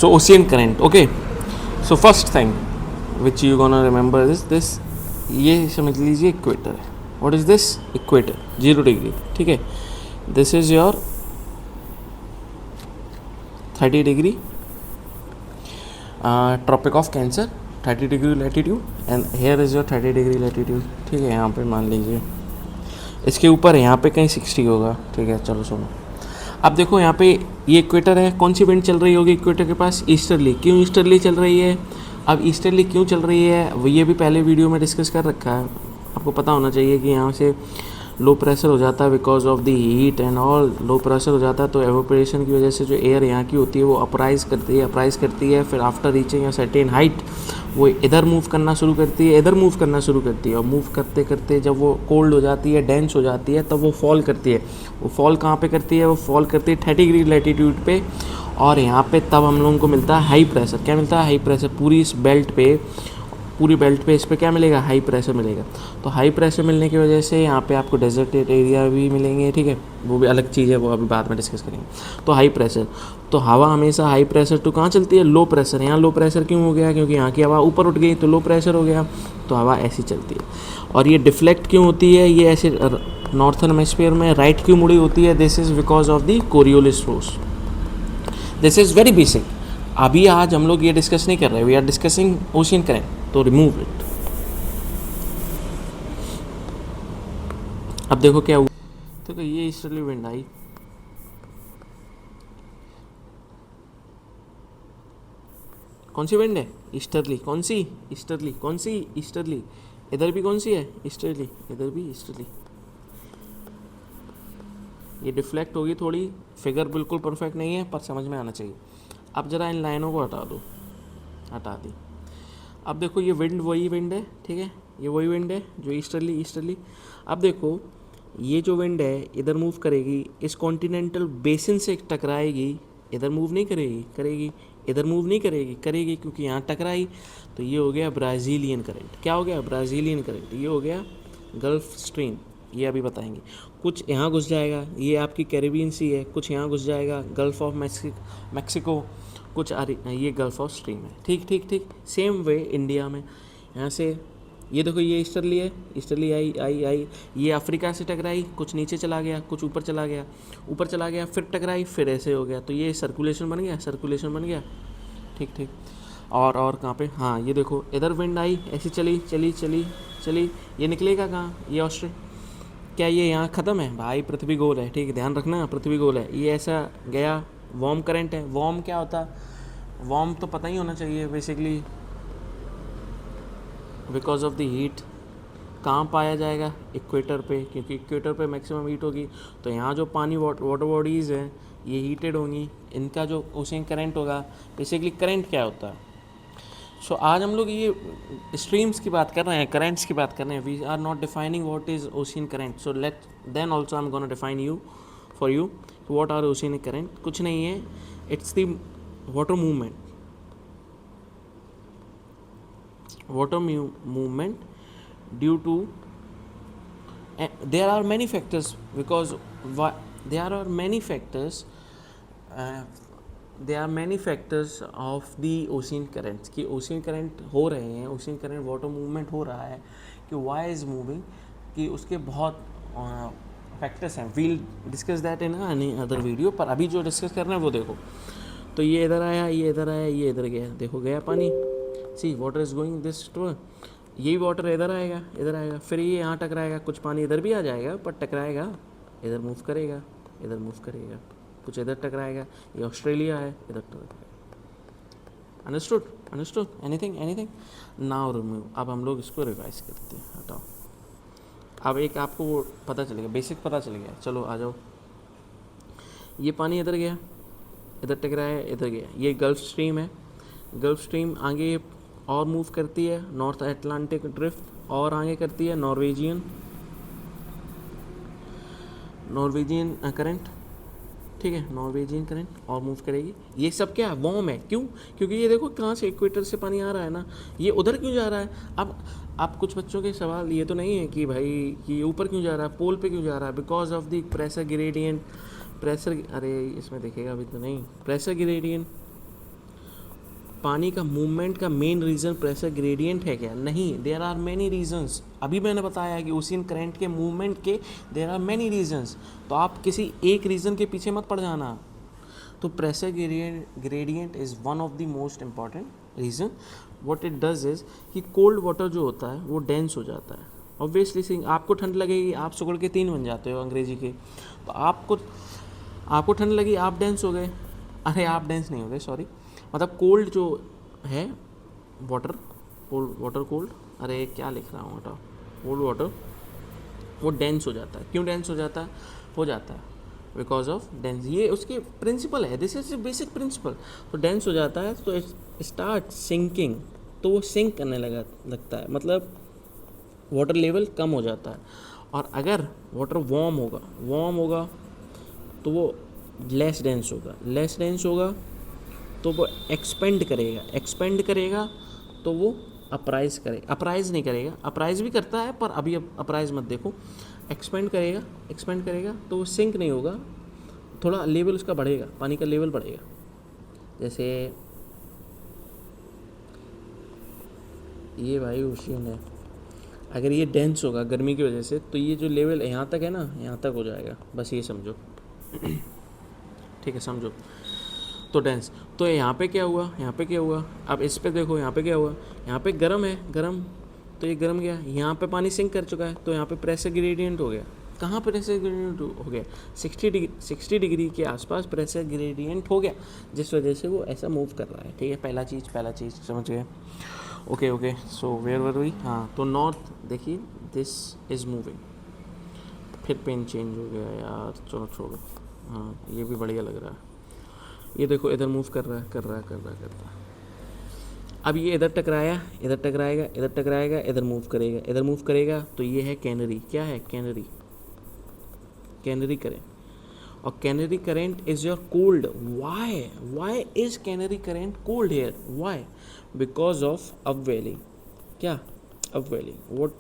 So ocean current, okay. So first thing which you gonna remember is this, ये समझ लीजिए equator है. What is this? Equator 0 degree, ठीक है. This is your 30 degree tropic of cancer, 30 degree latitude, and here is your 30 degree latitude, ठीक है. यहाँ पे मान लीजिए इसके ऊपर यहाँ पे कहीं 60 होगा, ठीक है. चलो सुनो, अब देखो यहाँ पे ये इक्वेटर है. कौन सी विंड चल रही होगी इक्वेटर के पास? ईस्टर्ली. क्यों ईस्टर्ली चल रही है? अब ईस्टर्ली क्यों चल रही है वो ये भी पहले वीडियो में डिस्कस कर रखा है. आपको पता होना चाहिए कि यहाँ से लो प्रेशर हो जाता है because of the heat and all. Low pressure हो जाता है तो एवोपरेशन की वजह से जो एयर यहाँ की होती है वो अपराइज करती है. फिर after reaching a certain height वो इधर मूव करना शुरू करती है, और मूव करते करते जब वो कोल्ड हो जाती है, डेंस हो जाती है, तब वो फॉल करती है. वो फॉल कहाँ पे करती है? वो फॉल करती है 30 डिग्री लैटिट्यूड पे. और यहाँ पे तब हम लोगों को मिलता है हाई प्रेशर. क्या मिलता है? High pressure. पूरी बेल्ट पे इस पर क्या मिलेगा? हाई प्रेशर मिलेगा. तो हाई प्रेशर मिलने की वजह से यहाँ पे आपको डेजर्टेड एरिया भी मिलेंगे, ठीक है. वो भी अलग चीज़ है, वो अभी बाद में डिस्कस करेंगे. तो हाई प्रेशर, तो हवा हमेशा हाई प्रेशर टू कहाँ चलती है? Low pressure. यहाँ लो प्रेशर क्यों हो गया? क्योंकि यहाँ की हवा ऊपर उठ गई तो लो प्रेशर हो गया, तो हवा ऐसी चलती है. और ये डिफ्लेक्ट क्यों होती है? ये ऐसे नॉर्थन हेमिस्फीयर में राइट क्यों मुड़ी होती है? This is because of the Coriolis force. This is very basic. अभी आज हम लोग ये डिस्कस नहीं कर रहे, we are discussing ocean current. तो रिमूव इट. अब देखो क्या हुआ. देखो ये ईस्टर्ली विंड आई, कौन सी विंड है? ईस्टर्ली. कौन सी? ईस्टर्ली. कौन सी? ईस्टर्ली. इधर भी कौन सी है? ईस्टर्ली. इधर भी ईस्टर्ली. ये डिफ्लेक्ट होगी थोड़ी, फिगर बिल्कुल परफेक्ट नहीं है पर समझ में आना चाहिए. अब ज़रा इन लाइनों को हटा दो. हटा दी. अब देखो ये विंड वही विंड है, ठीक है. ये वही विंड है जो ईस्टर्ली. अब देखो ये जो विंड है इधर मूव करेगी, इस कॉन्टिनेंटल बेसिन से टकराएगी, इधर मूव नहीं करेगी. इधर मूव नहीं करेगी क्योंकि यहाँ टकराई. तो ये हो गया ब्राज़ीलियन करंट. क्या हो गया? Brazilian current. ये हो गया गल्फ स्ट्रीम. ये अभी बताएंगे. कुछ यहाँ घुस जाएगा, ये आपकी कैरिबियन सी है. कुछ यहाँ घुस जाएगा, गल्फ ऑफ मैक्सिको. कुछ ये गल्फ ऑफ स्ट्रीम है. ठीक. सेम वे इंडिया में यहाँ से ये देखो ये ईस्टर्ली आई. ये अफ्रीका से टकराई, कुछ नीचे चला गया, कुछ ऊपर चला गया, फिर टकराई, फिर ऐसे हो गया. तो ये सर्कुलेशन बन गया. ठीक. और कहाँ पे? हाँ ये देखो इधर विंड आई, ऐसी चली. ये निकलेगा कहाँ? ये ऑस्ट्रेलिया. क्या ये यहाँ ख़त्म है? भाई पृथ्वी गोल है, ठीक है. ध्यान रखना, पृथ्वी गोल है. ये ऐसा गया, वार्म करंट है. वार्म क्या होता? वार्म तो पता ही होना चाहिए basically, because of the heat. कहाँ पाया जाएगा? इक्वेटर पे, क्योंकि इक्वेटर पे मैक्सिमम हीट होगी. तो यहाँ जो पानी वाटर बॉडीज़ हैं ये हीटेड होंगी. इनका जो ओशियन करंट होगा, बेसिकली करंट क्या होता है. सो आज हम लोग ये स्ट्रीम्स की बात कर रहे हैं, करंट्स की बात कर रहे हैं. We are not defining what is ocean current. So let then also I am gonna define for you what are ocean current. कुछ नहीं है, it's the water movement due to there are many factors because there are many factors of the ocean currents कि ocean current हो रहे हैं, ocean current water movement हो रहा है, कि why is moving, कि उसके बहुत फैक्टर्स हैं. We'll discuss that in any other video. पर अभी जो डिस्कस कर रहे हैं वो देखो. तो ये इधर आया, ये इधर गया. देखो गया पानी. See water is going this to. यही वाटर इधर आएगा, फिर ये यहाँ टकराएगा. कुछ पानी इधर भी आ जाएगा पर टकराएगा, इधर मूव करेगा. कुछ इधर टकराएगा. ये ऑस्ट्रेलिया है, इधर टकराएगा. अंडरस्टूड. Anything now remove. अब हम लोग इसको रिवाइज करते हैं. हटाओ. अब एक आपको वो पता चलेगा, बेसिक पता चल गया. चलो आ जाओ. ये पानी इधर गया, इधर टकराया, इधर गया. ये गल्फ स्ट्रीम है. गल्फ स्ट्रीम आगे और मूव करती है नॉर्थ अटलांटिक ड्रिफ्ट, और आगे करती है नॉर्वेजियन करंट. ठीक है, नॉर्वेजियन करंट और मूव करेगी. ये सब क्या वार्म है. क्यों? क्योंकि ये देखो कहाँ से इक्वेटर से पानी आ रहा है ना, ये उधर क्यों जा रहा है. अब कुछ बच्चों के सवाल ये तो नहीं है कि भाई कि ऊपर क्यों जा रहा है, पोल पे क्यों जा रहा है. Because of the pressure gradient. अरे इसमें देखेगा अभी तो नहीं. प्रेशर ग्रेडियंट पानी का मूवमेंट का मेन रीज़न प्रेशर ग्रेडियंट है क्या? नहीं, देयर आर मैनी रीजंस। अभी मैंने बताया कि ओशियन करंट के मूवमेंट के देयर आर मैनी रीजंस, तो आप किसी एक रीज़न के पीछे मत पड़ जाना। तो pressure gradient is one of the most important reason. What it does is कि कोल्ड वाटर जो होता है वो डेंस हो जाता है। ऑब्वियसली सिंग, आपको ठंड लगेगी, आप सुगड़ के 3 बन जाते हो अंग्रेजी के, तो आपको ठंड लगी, आप डेंस हो गए। अरे आप डेंस नहीं हो गए, सॉरी, मतलब कोल्ड जो है वाटर, कोल्ड, अरे क्या लिख रहा हूँ, हटाओ, कोल्ड वाटर वो डेंस हो जाता है। क्यों डेंस हो जाता है? हो जाता है बिकॉज ऑफ डेंस, ये उसके प्रिंसिपल है, दिस इज बेसिक प्रिंसिपल। तो डेंस हो जाता है तो स्टार्ट सिंकिंग, तो वो सिंक करने लगता है, मतलब वाटर लेवल कम हो जाता है। और अगर वाटर वार्म होगा तो वो लेस डेंस होगा तो वो एक्सपेंड करेगा तो वो अपराइज नहीं करेगा, अपराइज भी करता है पर अभी अब अपराइज मत देखो। एक्सपेंड करेगा तो वो सिंक नहीं होगा, थोड़ा लेवल उसका बढ़ेगा, पानी का लेवल बढ़ेगा। जैसे ये भाई ओशियन है, अगर ये डेंस होगा गर्मी की वजह से तो ये जो लेवल यहाँ तक है ना, यहाँ तक हो जाएगा, बस ये समझो। ठीक है, समझो। तो डेंस, तो यहाँ पे क्या हुआ, अब इस पे देखो, यहाँ पे क्या हुआ, यहाँ पे गर्म, तो ये गर्म गया, यहाँ पे पानी सिंक कर चुका है, तो यहाँ पे प्रेशर ग्रेडियंट हो गया। कहाँ प्रेशर ग्रेडियंट हो गया? 60 डिग्री के आसपास प्रेशर ग्रेडियंट हो गया, जिस वजह से वो ऐसा मूव कर रहा है। ठीक है, पहला चीज़ समझ गए। Okay, so where were we? हाँ, तो नॉर्थ देखिए, दिस इज़ मूविंग, फिर पेन चेंज हो गया यार, चलो छोड़ो। हाँ, ये भी बढ़िया लग रहा है, ये देखो इधर मूव कर रहा है। अब ये इधर टकराएगा, इधर मूव करेगा, तो ये है कैनरी। क्या है? Canary current. और Canary current is your cold. Why is Canary current cold here? Why? Because of upwelling. क्या अपवेलिंग? व्हाट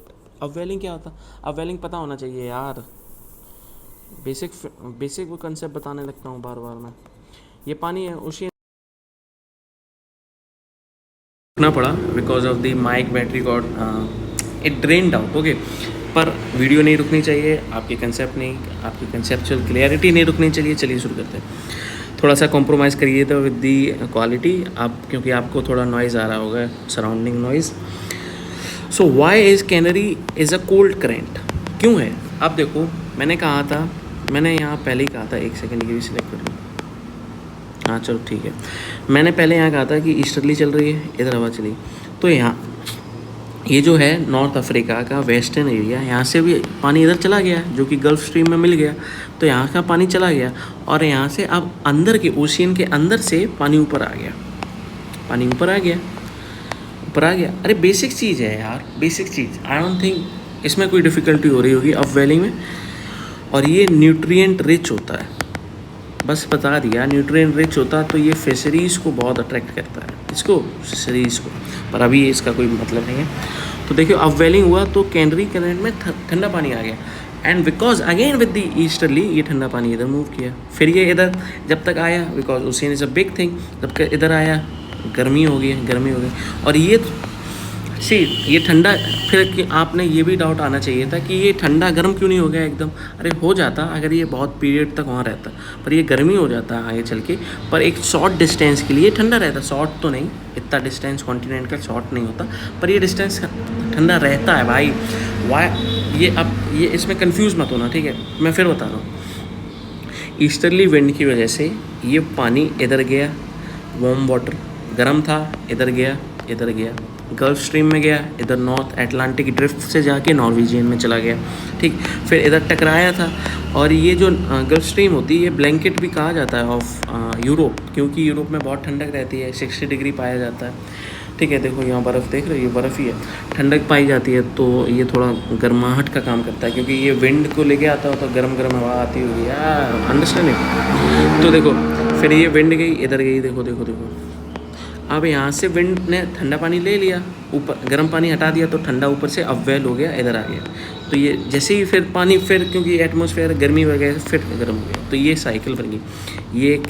अपवेलिंग क्या होता? अपवेलिंग पता होना चाहिए यार, बेसिक वो कंसेप्ट बताने लगता हूँ बार मैं। ये पानी है ओशियन रुकना पड़ा because of the mic battery got it drained out. Okay, पर वीडियो नहीं रुकनी चाहिए, आपकी कंसेप्चुअल क्लियरिटी नहीं रुकनी चाहिए। चलिए शुरू करते हैं। थोड़ा सा कॉम्प्रोमाइज़ करिए तो विद दी क्वालिटी आप, क्योंकि आपको थोड़ा नॉइज़ आ रहा होगा, surrounding noise. So why is Canary is a cold current? क्यों है? अब देखो, मैंने यहाँ पहले ही कहा था, एक सेकेंड ये भी सिलेक्ट कर लूँ। हाँ चलो ठीक है, मैंने पहले यहाँ कहा था कि ईस्टर्ली चल रही है, इधर हवा चली, तो यहाँ ये जो है नॉर्थ अफ्रीका का वेस्टर्न एरिया, यहाँ से भी पानी इधर चला गया जो कि गल्फ स्ट्रीम में मिल गया, तो यहाँ का पानी चला गया और यहाँ से अब अंदर के ओशियन के अंदर से पानी ऊपर आ गया। अरे बेसिक चीज़ है यार, basic cheese, I don't think इसमें कोई डिफ़िकल्टी हो रही होगी अपवेलिंग में। और ये न्यूट्रिएंट रिच होता है, बस बता दिया, न्यूट्रिएंट रिच होता तो ये फिशरीज़ को बहुत अट्रैक्ट करता है, इसको फिशरीज़ को, पर अभी इसका कोई मतलब नहीं है। तो देखियो अपवेलिंग हुआ तो कैनरी करेंट में ठंडा पानी आ गया, and because again with the easterly ये ठंडा पानी इधर मूव किया, फिर ये इधर जब तक आया, because ocean is a big thing, जब तक इधर आया गर्मी हो गई। और ये ठंडा, फिर कि आपने ये भी डाउट आना चाहिए था कि ये ठंडा गर्म क्यों नहीं हो गया एकदम। अरे हो जाता अगर ये बहुत पीरियड तक वहाँ रहता, पर ये गर्मी हो जाता आगे चल के, पर एक शॉर्ट डिस्टेंस के लिए ठंडा रहता। शॉर्ट तो नहीं, इतना डिस्टेंस कॉन्टिनेंट का शॉर्ट नहीं होता, पर ये डिस्टेंस ठंडा रहता है भाई। ये इसमें कंफ्यूज मत होना, ठीक है, मैं फिर बता रहा हूँ। ईस्टर्ली विंड की वजह से ये पानी इधर गया, वार्म वाटर गर्म था, इधर गया, गल्फ स्ट्रीम में गया, इधर नॉर्थ अटलांटिक ड्रिफ्ट से जाके नॉर्वेजियन में चला गया, ठीक। फिर इधर टकराया था, और ये जो गल्फ स्ट्रीम होती है ये ब्लैंकेट भी कहा जाता है ऑफ यूरोप, क्योंकि यूरोप में बहुत ठंडक रहती है, 60 डिग्री पाया जाता है, ठीक है। देखो यहाँ बर्फ़ देख रहे हो, ये बर्फ़ ही है, ठंडक पाई जाती है, तो ये थोड़ा गर्माहट का काम करता है, क्योंकि ये विंड को लेके आता हो तो गर्म गर्म हवा आती होगी यार, अंडरस्टैंड। तो देखो फिर ये विंड गई, इधर गई, देखो देखो देखो, अब यहाँ से विंड ने ठंडा पानी ले लिया, ऊपर गर्म पानी हटा दिया, तो ठंडा ऊपर से अपवेल हो गया, इधर आ गया। तो ये जैसे ही फिर पानी, फिर क्योंकि एटमॉस्फेयर गर्मी वगैरह, फिर गर्म हो गया, तो ये साइकिल बन गई। ये एक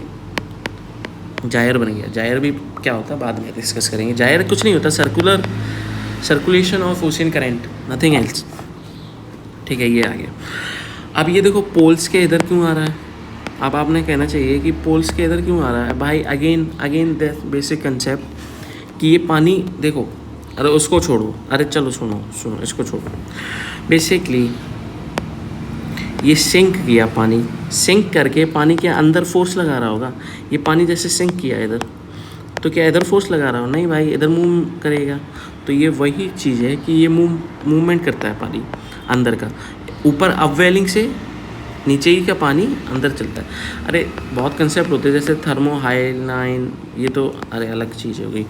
जायर बन गया। जायर भी क्या होता है बाद में डिस्कस करेंगे। जायर कुछ नहीं होता, circulation of ocean current, nothing else. ठीक है, ये आ गया। अब ये देखो पोल्स के इधर क्यों आ रहा है। अब आपने कहना चाहिए कि पोल्स के इधर क्यों आ रहा है भाई। अगेन द बेसिक कंसेप्ट कि ये पानी देखो, अरे उसको छोड़ो, अरे चलो सुनो इसको छोड़ो। बेसिकली ये सिंक किया पानी, सिंक करके पानी के अंदर फोर्स लगा रहा होगा। ये पानी जैसे सिंक किया इधर, तो क्या इधर फोर्स लगा रहा हो? नहीं भाई, इधर मूव करेगा। तो ये वही चीज़ है कि ये मूवमेंट करता है पानी अंदर का, ऊपर अपवेलिंग से नीचे ही का पानी अंदर चलता है। अरे बहुत कंसेप्ट होते हैं जैसे थर्मोहाइलाइन, ये तो अरे अलग चीज़ हो गई,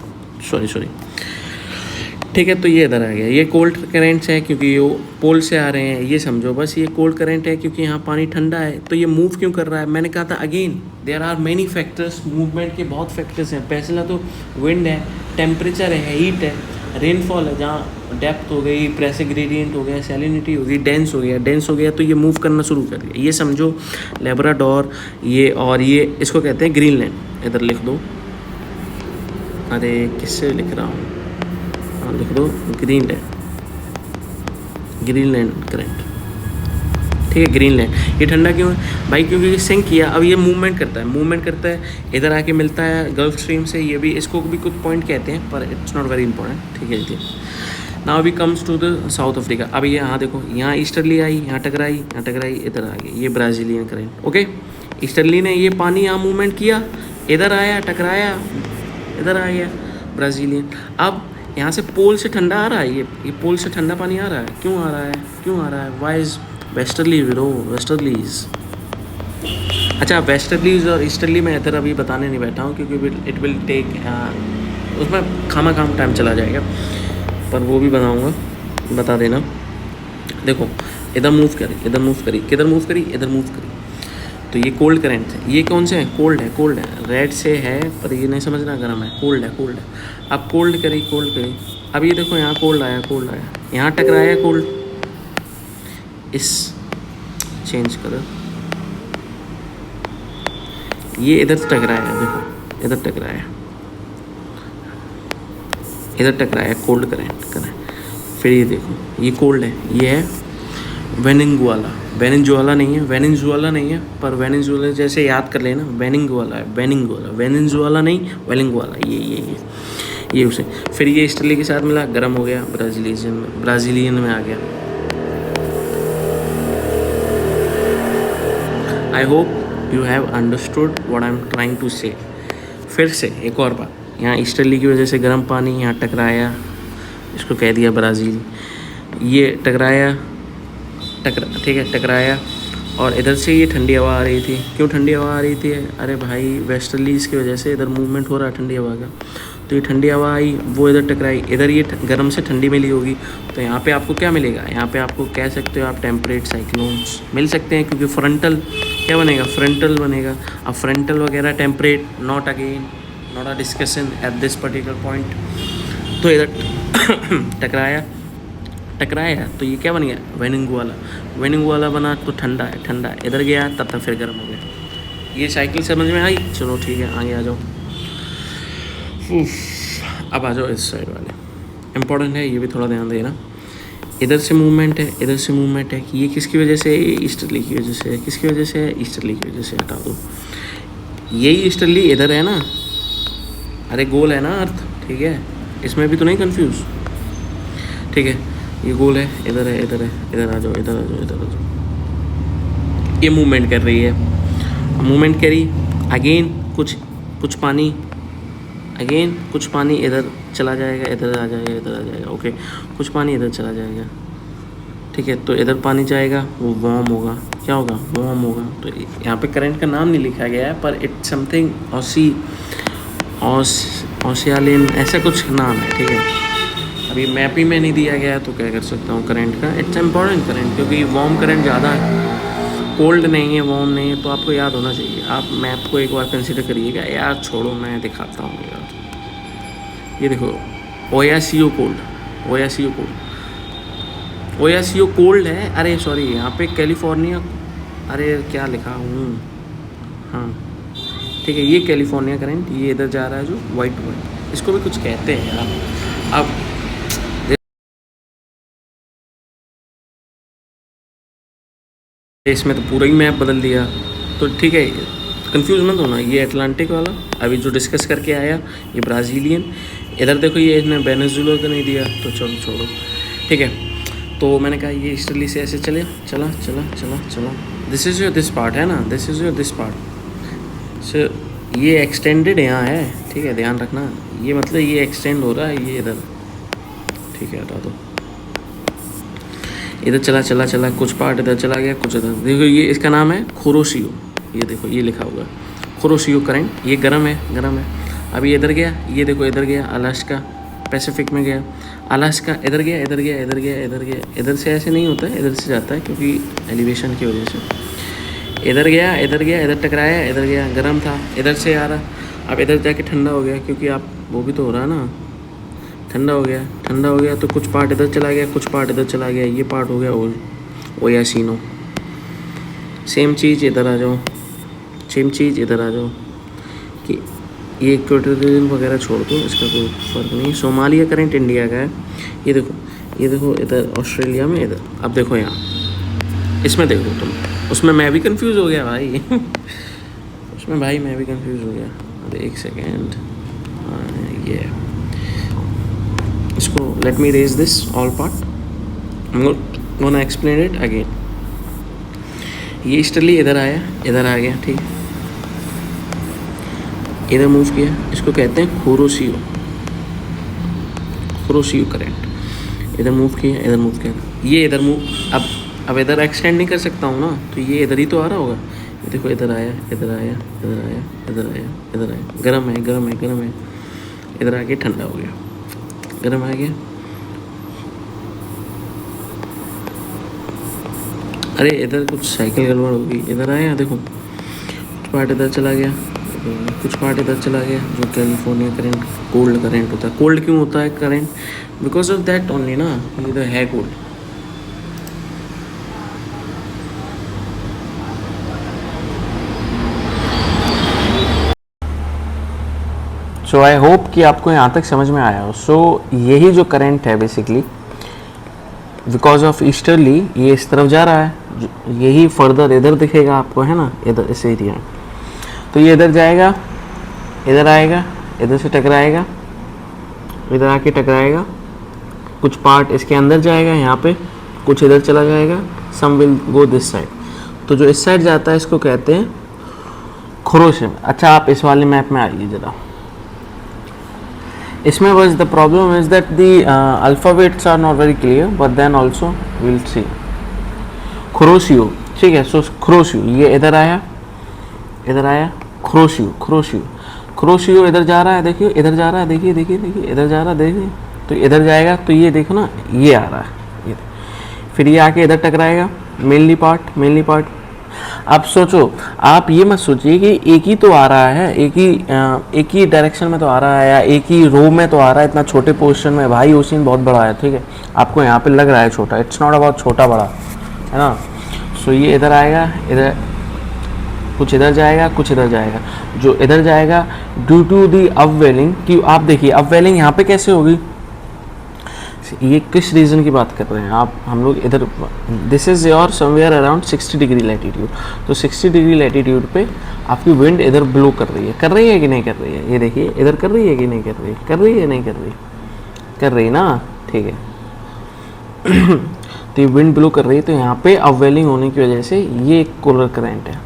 सॉरी। ठीक है, तो ये इधर आ गया। ये कोल्ड करेंट्स है क्योंकि ये पोल से आ रहे हैं, ये समझो बस। ये कोल्ड करंट है क्योंकि यहाँ पानी ठंडा है। तो ये मूव क्यों कर रहा है? मैंने कहा था again there are many factors, movement के बहुत फैक्टर्स हैं। पहला तो विंड है, टेम्परेचर है, हीट है, रेनफॉल है, जहाँ डेप्थ हो गई, प्रेशर ग्रेडियंट हो गया, सैलिनिटी हो गई, डेंस हो गया तो ये मूव करना शुरू कर दिया। ये समझो लेब्राडोर, ये और ये इसको कहते हैं ग्रीनलैंड। इधर लिख दो, अरे किससे लिख रहा हूँ, हाँ लिख दो ग्रीनलैंड करंट। ठीक है, ग्रीनलैंड। ये ठंडा क्यों है भाई? क्योंकि ये सिंक किया, अब ये मूवमेंट करता है, इधर आके मिलता है गल्फ स्ट्रीम से। ये भी, इसको भी कुछ पॉइंट कहते हैं पर इट्स नॉट वेरी इंपॉर्टेंट। ठीक है, now we comes to the South Africa. अब ये यहाँ देखो, यहाँ ईस्टर्ली आई, यहाँ टकराई, इधर आ गई, ये ब्राज़ीलियन करंट। ओके, ईस्टर्ली ने ये पानी यहाँ मूवमेंट किया, इधर आया, टकराया, इधर आ गया ब्राज़ीलियन। अब यहाँ से पोल से ठंडा आ रहा है, ये पोल से ठंडा पानी आ रहा है। क्यों आ रहा है? वाई इज वेस्टर्ली विरो, वेस्टर्लीज। अच्छा, वेस्टर्लीज और ईस्टर्ली मैं इधर अभी बताने नहीं बैठा हूँ क्योंकि इट विल टेक, उसमें खामा टाइम चला जाएगा, पर वो भी बनाऊँगा, बता देना। देखो इधर मूव करी, किधर मूव करी। तो ये कोल्ड करंट है। ये कौन से है? कोल्ड है। रेड से है पर ये नहीं समझना, गर्म है, कोल्ड है। अब कोल्ड करी। अब ये देखो यहाँ कोल्ड आया, यहाँ टकराया कोल्ड, इस चेंज करो, ये इधर टकराया, देखो इधर टकराया कोल्ड करंट। फिर ये देखो, ये कोल्ड है, ये है वेनेजुएला नहीं है, पर वेनेजुएला जैसे याद कर लेना, वेनेजुएला है, वेनेजुएला नहीं, वेलिंगुआला, ये उसे। फिर ये ईस्टर्ली के साथ मिला, गर्म हो गया, ब्राज़ीलियन में आ गया। I hope you have understood what I am trying to say. फिर से एक और बात, यहाँ ईस्टर्ली की वजह से गर्म पानी यहाँ टकराया, इसको कह दिया ब्राज़ील। ये टकराया, और इधर से ये ठंडी हवा आ रही थी। क्यों ठंडी हवा आ रही थी? अरे भाई वेस्टर्लीज की वजह से इधर मूवमेंट हो रहा है ठंडी हवा का, तो ये ठंडी हवा आई, वो इधर टकराई, इधर ये गर्म से ठंडी मिली होगी। तो यहाँ पे आपको क्या मिलेगा? यहाँ पे आपको कह सकते हो आप टेम्परेट साइक्लोन्स मिल सकते हैं, क्योंकि फ्रंटल क्या बनेगा? फ्रंटल बनेगा। अब फ्रंटल वगैरह temperate, not a discussion at this particular point. तो इधर टकराया तो ये क्या बन गया? वेनिंगुआला बना तो ठंडा है, इधर गया तब फिर गर्म हो गया। ये साइकिल समझ में आई? चलो ठीक है, आगे आ जाओ। अब आ जाओ इस साइड वाले, इम्पोर्टेंट है, ये भी थोड़ा ध्यान देना। इधर से मूवमेंट है, कि ये किसकी वजह से? ईस्टर्ली की वजह से। किसकी वजह से? ईस्टर्ली की वजह से। हटा दो, यही ईस्टर्ली इधर है ना, अरे गोल है ना अर्थ, ठीक है, इसमें भी तो नहीं कंफ्यूज। ठीक है, ये गोल है, इधर आ जाओ। ये मूवमेंट कर रही है, अगेन कुछ पानी इधर चला जाएगा, इधर आ जाएगा। ओके, कुछ पानी इधर चला जाएगा, ठीक है। तो इधर पानी जाएगा, वो वार्म होगा। क्या होगा? वार्म होगा। तो यहाँ पे करंट का नाम नहीं लिखा गया है, पर इट्स समथिंग ऑसियालिन, ऐसा कुछ नाम है, ठीक है। अभी मैप ही में नहीं दिया गया है तो क्या कर सकता हूँ करंट का। इट्स इम्पॉर्टेंट करंट, क्योंकि वार्म करंट ज़्यादा है, कोल्ड नहीं है, वार्म नहीं है, तो आपको याद होना चाहिए। आप मैप को एक बार कंसिडर करिएगा। यार छोड़ो, मैं दिखाता हूँ यार। ये देखो, ओयासियो कोल्ड है। अरे सॉरी, यहाँ पे कैलिफोर्निया, अरे क्या लिखा हूँ, हाँ ठीक है, ये कैलिफोर्निया करंट, ये इधर जा रहा है जो वाइट वाइट, इसको भी कुछ कहते हैं यार। अब इसमें तो पूरा ही मैप बदल दिया, तो ठीक है, कंफ्यूज मत होना। ये अटलांटिक वाला अभी जो डिस्कस करके आया, ये ब्राज़ीलियन, इधर देखो ये इसने वेनेजुएला का नहीं दिया, तो चलो छोड़ो, ठीक है। तो मैंने कहा ये ईस्टर्ली से ऐसे चले, चला चला चला चला, this is your this part है ना, this is your this part. So ये एक्सटेंडेड यहाँ है, ठीक है, ध्यान रखना, ये मतलब ये एक्सटेंड हो रहा है, ये इधर, ठीक है, हटा दो। इधर चला चला चला, कुछ पार्ट इधर चला गया, कुछ इधर। देखो ये इसका नाम है कुरोशियो, ये देखो ये लिखा हुआ कुरोशियो करंट, ये गर्म है, गर्म है। अभी ये इधर गया, ये देखो इधर गया, अलास्का पैसिफिक में गया, अलास्का इधर गया, इधर गया, इधर गया, इधर गया, इधर से ऐसे नहीं होता है, इधर से जाता है क्योंकि एलिवेशन की वजह से। इधर गया, इधर गया, इधर टकराया, इधर गया, गर्म था, इधर से आ रहा, अब इधर जाके ठंडा हो गया, क्योंकि आप वो भी तो हो रहा है ना, ठंडा हो गया, ठंडा हो गया, तो कुछ पार्ट इधर चला गया, कुछ पार्ट इधर चला गया, ये पार्ट हो गया ओयासिनो। सेम चीज़ इधर आ जाओ, सेम चीज़ इधर आ जाओ, कि ये इक्वेटोरियल वगैरह छोड़ दो, इसका कोई फ़र्क नहीं। सोमालिया करंट इंडिया का है, ये देखो, ये देखो इधर ऑस्ट्रेलिया में, इधर अब देखो यहाँ, इसमें देखो तुम, उसमें मैं भी कंफ्यूज हो गया भाई उसमें भाई मैं भी कंफ्यूज हो गया। अरे एक सेकेंड, ये इसको let me raise this all part, gonna explain it again. ये ईस्टर्ली इधर आया, इधर आ गया, ठीक, इधर मूव किया, इसको कहते हैं कुरोशियो, कुरोशियो करंट। इधर मूव किया, इधर मूव किया, ये इधर मूव, अब इधर एक्सटेंड नहीं कर सकता हूँ ना, तो ये इधर ही तो आ रहा होगा। ये देखो इधर आया, इधर आया, इधर आया, इधर आया, इधर आया, गर्म है, गर्म है, गर्म है, इधर आके ठंडा हो गया, गर्म आ गया। अरे इधर कुछ साइकिल गड़बड़ हो गई, इधर आया, देखो कुछ पार्ट इधर चला गया, कुछ पार्ट इधर चला गया, जो कैलिफोर्निया करंट कोल्ड करंट होता है। कोल्ड क्यों होता है current? Because of that only ना, इधर है कोल्ड। सो आई होप कि आपको यहाँ तक समझ में आया हो। सो यही जो करंट है बेसिकली, बिकॉज ऑफ ईस्टर्ली ये इस तरफ जा रहा है, यही फर्दर इधर दिखेगा आपको, है ना, इधर इस एरिया में। तो ये इधर जाएगा, इधर आएगा, इधर से टकराएगा, इधर आके टकराएगा, कुछ पार्ट इसके अंदर जाएगा यहाँ पे, कुछ इधर चला जाएगा, सम विल गो दिस साइड। तो जो इस साइड जाता है इसको कहते हैं कुरोशियो। अच्छा आप इस वाले मैप में आइए ज़रा, इसमें बस the problem is that the alphabets are not very clear, but then also will see. Kuroshio, ठीक है। सो कुरोशियो ये इधर आया, इधर आया, कुरोशियो, कुरोशियो, कुरोशियो इधर जा रहा है, देखिए इधर जा रहा है, देखिए देखिए देखिए इधर जा रहा है, देखिए, तो इधर जाएगा, तो ये देखो ना, ये आ रहा है, ये फिर ये आके इधर टकराएगा, मेनली पार्ट, मेनली पार्ट। आप सोचो, आप ये मत सोचिए कि एक ही तो आ रहा है, एक ही डायरेक्शन में तो आ रहा है, या एक ही रो में तो आ रहा है, इतना छोटे पोर्शन में। भाई ओशियन बहुत बड़ा है, ठीक है, आपको यहाँ पे लग रहा है छोटा, इट्स नॉट अबाउट छोटा बड़ा, है ना। सो ये इधर आएगा, इधर कुछ इधर जाएगा, कुछ इधर जाएगा, जो इधर जाएगा ड्यू टू दी अपवेलिंग, कि आप देखिए अपवेलिंग यहाँ पे कैसे होगी, ये किस रीज़न की बात कर रहे हैं आप, हम लोग इधर, this is your somewhere around 60 degree latitude, तो 60 डिग्री लैटीट्यूड पे आपकी विंड इधर ब्लो कर रही है कि नहीं कर रही है, ये देखिए इधर कर रही है कि नहीं कर रही है, कर रही है नहीं कर रही, कर रही ना, ठीक है तो ये विंड ब्लो कर रही है, तो यहाँ पे अपवेलिंग होने की वजह से ये एक कोलर करंट है,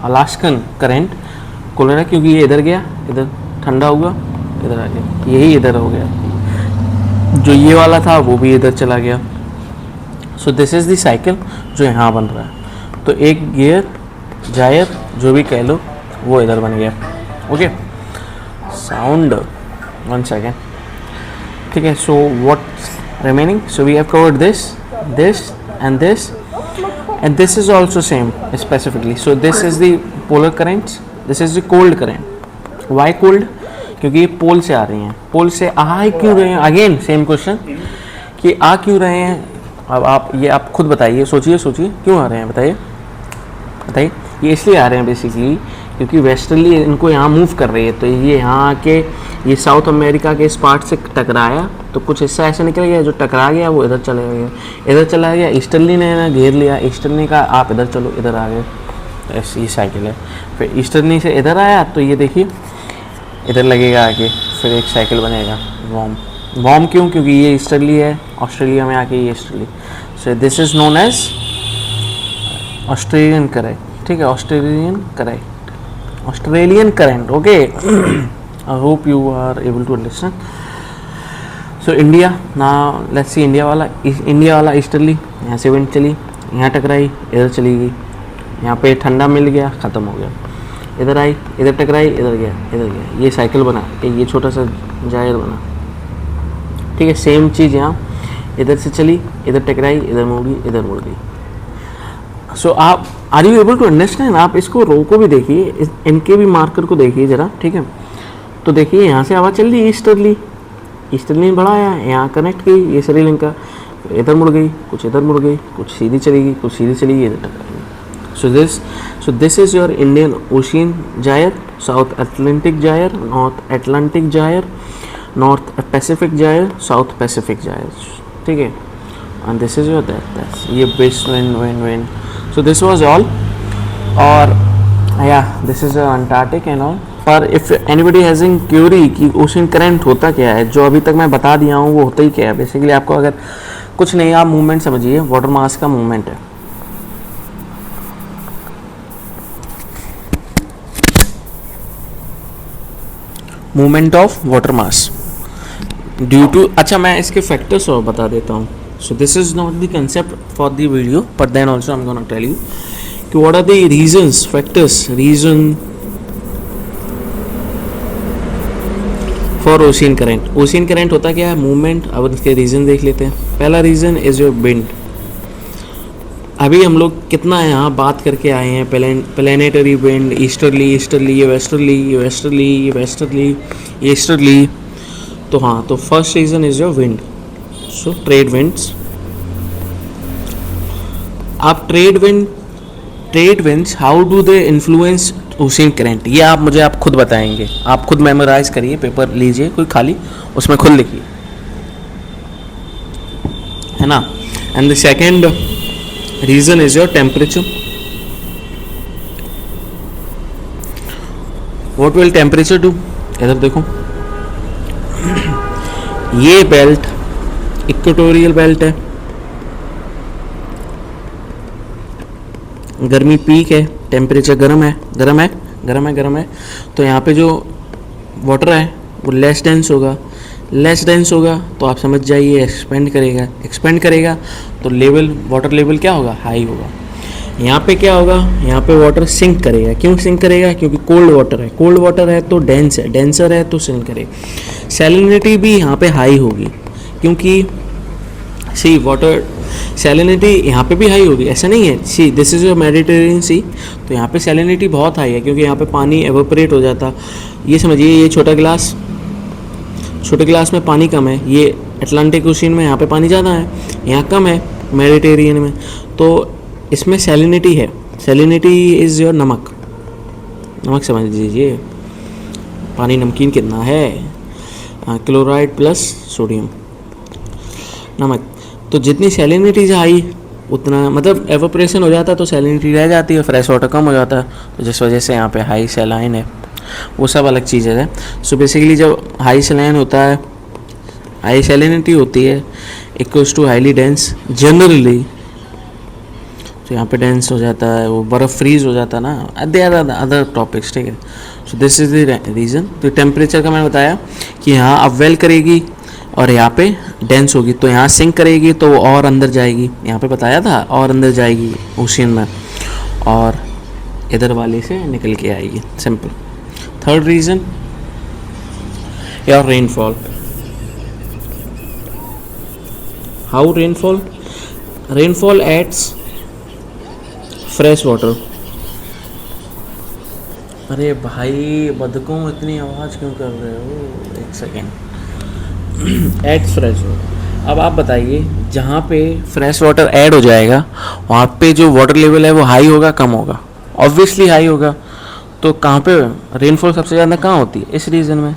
अलास्कन करंट कोलर है, क्योंकि ये इधर गया, इधर ठंडा हुआ, इधर आ गया, यही इधर हो गया, जो ये वाला था वो भी इधर चला गया। सो दिस इज़ द साइकिल जो यहाँ बन रहा है। तो एक गियर जायर जो भी कह लो वो इधर बन गया, ओके। साउंड 1 सेकेंड, ठीक है। So what remaining, so we have covered this, this and this, and this is also same specifically. So this is the polar currents, this is the cold current. Why cold? क्योंकि ये पोल से आ रही हैं, पोल से आ क्यों रहे हैं, अगेन सेम क्वेश्चन कि आ क्यों रहे हैं। अब आप खुद बताइए, सोचिए क्यों आ रहे हैं, बताइए। ये इसलिए आ रहे हैं बेसिकली क्योंकि वेस्टर्ली इनको यहाँ मूव कर रही है, तो ये यहाँ आके ये साउथ अमेरिका के इस पार्ट से टकराया, तो कुछ हिस्सा ऐसा निकल गया, जो टकरा गया वो इधर चले गया, इधर चला गया, ईस्टर्ली ने ना घेर लिया, ईस्टर्ली ने कहा आप इधर चलो, इधर आ गए। तो ऐसी साइकिल है। फिर ईस्टर्ली से इधर आया, तो ये देखिए इधर लगेगा आगे, फिर एक साइकिल बनेगा वार्म। वार्म क्यों? क्योंकि ये ईस्टर्ली है, ऑस्ट्रेलिया में आके ये easterly, so this is known as Australian current. ठीक है, Australian current, Australian current. Okay, I hope you are able to understand. So India ना, लेट्स सी इंडिया वाला ईस्टर्ली, यहाँ से विंड चली, यहाँ टकराई, इधर चली गई, यहाँ पे ठंडा मिल गया, ख़त्म हो गया, इधर आई, इधर टकराई, इधर गया, इधर गया, ये साइकिल बना, ये छोटा सा जायर बना। ठीक है, सेम चीज़ यहाँ, इधर से चली, इधर टकराई, इधर मुड़ी, इधर मुड़ गई। सो आप are you able to understand? आप इसको रो को भी देखिए, इनके भी मार्कर को देखिए ज़रा। ठीक है, तो देखिए यहाँ से आवाज़ चल रही है ईस्टर्ली, ईस्टर्ली बढ़ाया, यहाँ कनेक्ट की, ये श्रीलंका, इधर मुड़ गई, कुछ इधर मुड़ गई, कुछ सीधी चली गई, कुछ सीधी चली गई, इधर टकराई। So this is your Indian Ocean gyre, South Atlantic gyre, North Atlantic gyre, North Pacific gyre, South Pacific gyre. ठीक है, and this is your that's ये west wind. So this was all, और yeah, this is Antarctic and all. पर if anybody has in query कि ocean current होता क्या है, जो अभी तक मैं बता दिया हूँ वो होता ही क्या है। बेसिकली आपको अगर कुछ नहीं, आप मूवमेंट समझिए, वाटर मास का मूवमेंट है। Movement of water mass due to, अच्छा मैं इसके फैक्टर्स और बता देता हूँ। So this is not the concept for the video, but then also I am gonna tell you कि what are the reasons, factors, reason for ocean current. Ocean current होता क्या है? मूवमेंट। अब इसके रीजन देख लेते हैं। पहला रीजन इज योर विंड। अभी हम लोग कितना यहाँ बात करके आए हैं, प्लैनेटरी विंड, ईस्टर्ली, ईस्टर्ली, ये वेस्टर्ली, ये वेस्टर्ली, ये वेस्टर्ली, ये ईस्टर्ली। तो हाँ, तो first reason is your wind. So trade winds. आप trade winds how do they influence ocean current, ये आप खुद बताएंगे। आप खुद मेमोराइज करिए, पेपर लीजिए कोई खाली, उसमें खुद लिखिए, है ना। And the second reason is your temperature. What will temperature do? इधर देखो, ये बेल्ट इक्वेटोरियल बेल्ट है, गर्मी पीक है, टेम्परेचर गर्म है। तो यहाँ पे जो वाटर है वो लेस डेंस होगा, तो आप समझ जाइए एक्सपेंड करेगा, तो वाटर लेवल क्या होगा? हाई होगा। यहाँ पे क्या होगा? यहाँ पे वाटर सिंक करेगा। क्यों सिंक करेगा? क्योंकि कोल्ड वाटर है तो डेंसर है तो सिंक करेगा। सैलिनिटी भी यहाँ पे हाई होगी, क्योंकि सी वाटर सैलिनिटी यहाँ पे भी हाई होगी, ऐसा नहीं है। See this is your Mediterranean sea, तो यहाँ पे सैलिनिटी बहुत हाई है, क्योंकि यहाँ पे पानी एवोपरेट हो जाता। ये समझिए, ये छोटे गिलास में पानी कम है, ये अटलांटिक ओशियन में यहाँ पे पानी ज़्यादा है, यहाँ कम है मेडिटेरियन में, तो इसमें सैलिनिटी है। सैलिनिटी इज़ योर नमक समझ लीजिए, पानी नमकीन कितना है, क्लोराइड प्लस सोडियम, नमक। तो जितनी सैलिनिटी हाई उतना, मतलब एवोपरेशन हो जाता है तो सैलिनिटी रह जाती है, फ्रेश वाटर कम हो जाता है, तो जिस वजह से यहाँ पे हाई सैलाइन है, वो सब अलग चीज़ें है। सो बेसिकली जब हाई सैलाइन होता है, हाई सैलिनिटी होती है, equals to highly dense generally, तो यहाँ पे डेंस हो जाता है, वो बर्फ़ फ्रीज हो जाता है ना, दे आर अदर टॉपिक्स। ठीक है, सो दिस इज़ द रीज़न। तो टेम्परेचर का मैंने बताया कि यहाँ अपवेल करेगी और यहाँ पे डेंस होगी, तो यहाँ सिंक करेगी तो वो और अंदर जाएगी, यहाँ पे बताया था, और अंदर जाएगी ओशियन में, और इधर वाले से निकल के आएगी, simple. Third reason your rainfall. How rainfall it's fresh water. अरे भाई बदकों, इतनी आवाज़ क्यों कर रहे हो? एक सेकेंड। Ads fresh water. अब आप बताइए, जहाँ पे फ्रेश वाटर ऐड हो जाएगा वहाँ पे जो वाटर लेवल है वो हाई होगा कम होगा? ऑब्वियसली हाई होगा। तो कहाँ पे रेनफॉल सबसे ज़्यादा कहाँ होती है? इस रीजन में।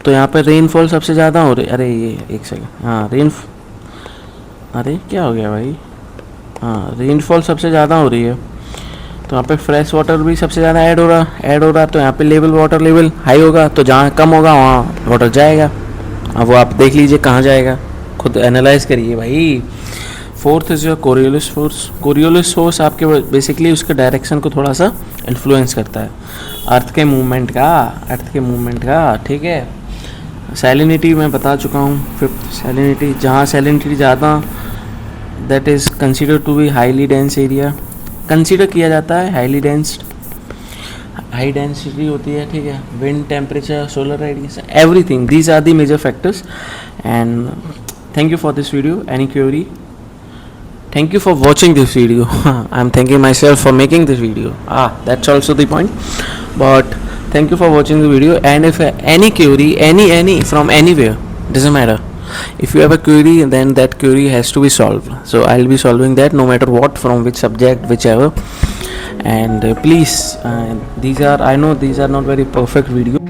तो यहाँ पे रेनफॉल सबसे ज़्यादा हो रही, अरे ये एक सेकंड, हाँ अरे क्या हो गया भाई, हाँ रेनफॉल सबसे ज़्यादा हो रही है, तो यहाँ पे फ्रेश वाटर भी सबसे ज़्यादा ऐड हो रहा, तो यहाँ पे वाटर लेवल हाई होगा, तो जहाँ कम होगा वहाँ वाटर जाएगा। अब वो आप देख लीजिए कहाँ जाएगा, खुद एनालाइज करिए भाई। Fourth is your Coriolis force. Coriolis force आपके बेसिकली उसके डायरेक्शन को थोड़ा सा इन्फ्लुएंस करता है, अर्थ के मूवमेंट का, ठीक है। सैलिनिटी मैं बता चुका हूँ, फिफ्थ सैलिनिटी, जहाँ सैलिनिटी ज़्यादा that is consider to be highly dense area, consider किया जाता है हाईली डेंस, हाई डेंसिटी होती है, ठीक है। Wind, temperature, solar radius, everything, these are the major factors. And thank you for this video. Any query? Thank you for watching this video. I'm thanking myself for making this video. That's also the point. But thank you for watching the video. And if any query, any from anywhere, doesn't matter. If you have a query, then that query has to be solved. So I'll be solving that no matter what, from which subject, whichever. And please, I know these are not very perfect videos.